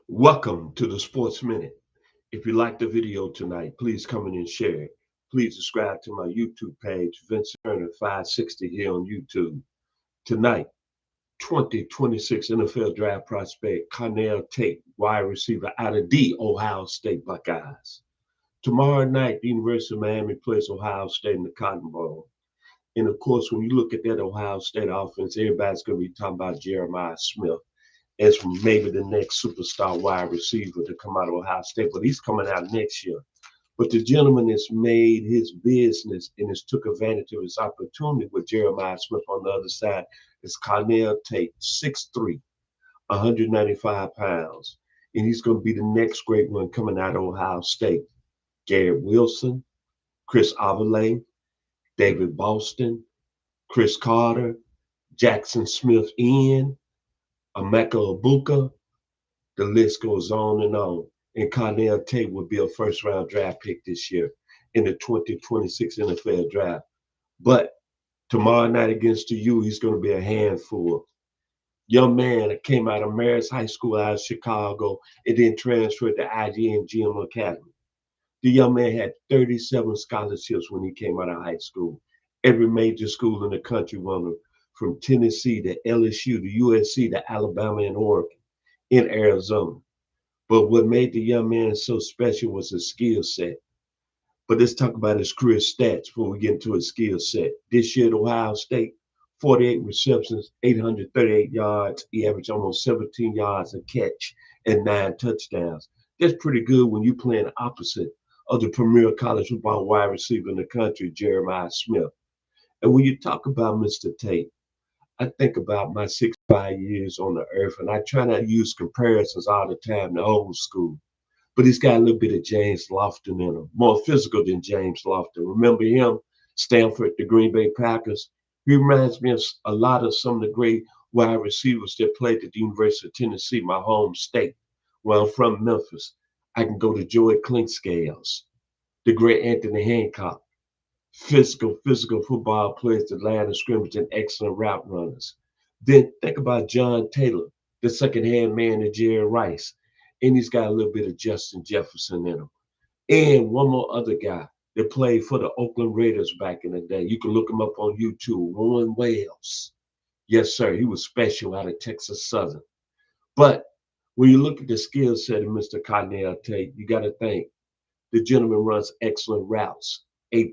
Welcome to the Sports Minute. If you like the video tonight, please come in and share it. Please subscribe to my YouTube page, Vincent Turner 560 here on YouTube. Tonight, 2026 NFL Draft prospect Carnell Tate, wide receiver out of the Ohio State Buckeyes. Tomorrow night, the University of Miami plays Ohio State in the Cotton Bowl. And of course, when you look at that Ohio State offense, everybody's going to be talking about Jeremiah Smith as maybe the next superstar wide receiver to come out of Ohio State, but he's coming out next year. But the gentleman has made his business and has took advantage of his opportunity with Jeremiah Smith on the other side is Carnell Tate, 6'3", 195 pounds. And he's going to be the next great one coming out of Ohio State. Garrett Wilson, Chris Avellay, David Boston, Chris Carter, Jackson Smith-Ian, Emeka Egbuka, the list goes on. And Carnell Tate would be a first-round draft pick this year in the 2026 NFL Draft. But tomorrow night against the U, he's going to be a handful. Young man that came out of Marist High School out of Chicago and then transferred to IGM Academy. The young man had 37 scholarships when he came out of high school. Every major school in the country won him, from Tennessee to LSU to USC to Alabama and Oregon in Arizona. But what made the young man so special was his skill set. But let's talk about his career stats before we get into his skill set. This year at Ohio State, 48 receptions, 838 yards. He averaged almost 17 yards a catch and 9 touchdowns. That's pretty good when you're playing opposite of the premier college football wide receiver in the country, Jeremiah Smith. And when you talk about Mr. Tate, I think about my 65 years on the earth, and I try not to use comparisons all the time to old school. But he's got a little bit of James Lofton in him, more physical than James Lofton. Remember him, Stanford, the Green Bay Packers? He reminds me of a lot of some of the great wide receivers that played at the University of Tennessee, my home state. Well, I'm from Memphis. I can go to Joey Clinkscales, the great Anthony Hancock. Physical football players that line of scrimmage and excellent route runners. Then think about John Taylor, the second-hand man to Jerry Rice. And he's got a little bit of Justin Jefferson in him. And one more other guy that played for the Oakland Raiders back in the day. You can look him up on YouTube, Warren Wells. Yes, sir, he was special out of Texas Southern. But when you look at the skill set of Mr. Carnell Tate, you got to think the gentleman runs excellent routes. A+.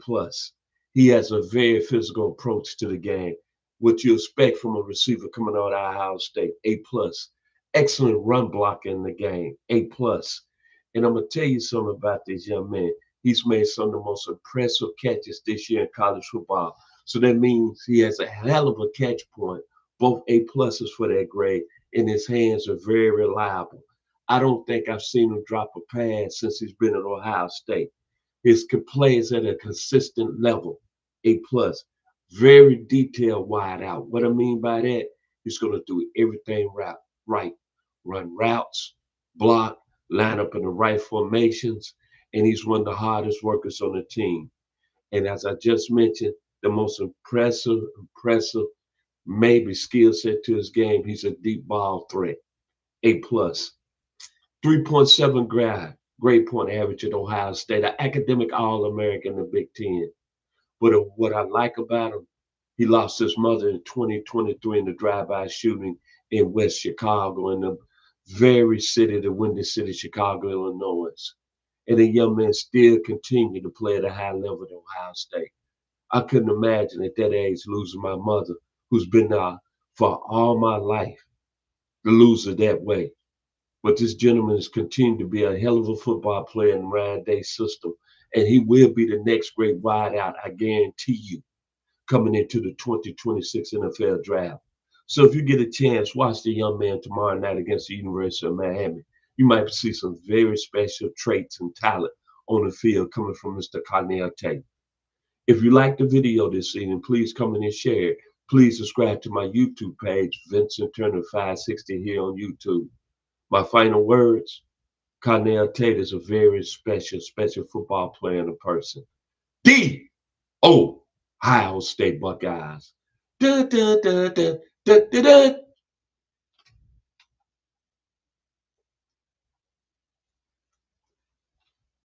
He has a very physical approach to the game, what you expect from a receiver coming out of Ohio State. A+. Excellent run blocker in the game. A+. And I'm going to tell you something about this young man. He's made some of the most impressive catches this year in college football. So that means he has a hell of a catch point, both A+ for that grade, and his hands are very reliable. I don't think I've seen him drop a pass since he's been at Ohio State. His play is at a consistent level, A+. Very detailed wide out. What I mean by that, he's going to do everything right. Run routes, block, line up in the right formations, and he's one of the hardest workers on the team. And as I just mentioned, the most impressive, maybe skill set to his game, he's a deep ball threat, A+. 3.7 grade point average at Ohio State, an academic All-American in the Big Ten. But what I like about him, he lost his mother in 2023 in the drive-by shooting in West Chicago, in the very city, the Windy City, Chicago, Illinois. And the young man still continued to play at a high level at Ohio State. I couldn't imagine at that age losing my mother, who's been there for all my life, to lose her that way. But this gentleman has continued to be a hell of a football player in Ryan Day's system. And he will be the next great wideout, I guarantee you, coming into the 2026 NFL Draft. So if you get a chance, watch the young man tomorrow night against the University of Miami. You might see some very special traits and talent on the field coming from Mr. Carnell Tate. If you like the video this evening, please come in and share it. Please subscribe to my YouTube page, Vincent Turner 560 here on YouTube. My final words, Carnell Tate is a very special football player and a person. The Ohio State Buckeyes. Da, da, da, da, da, da, da.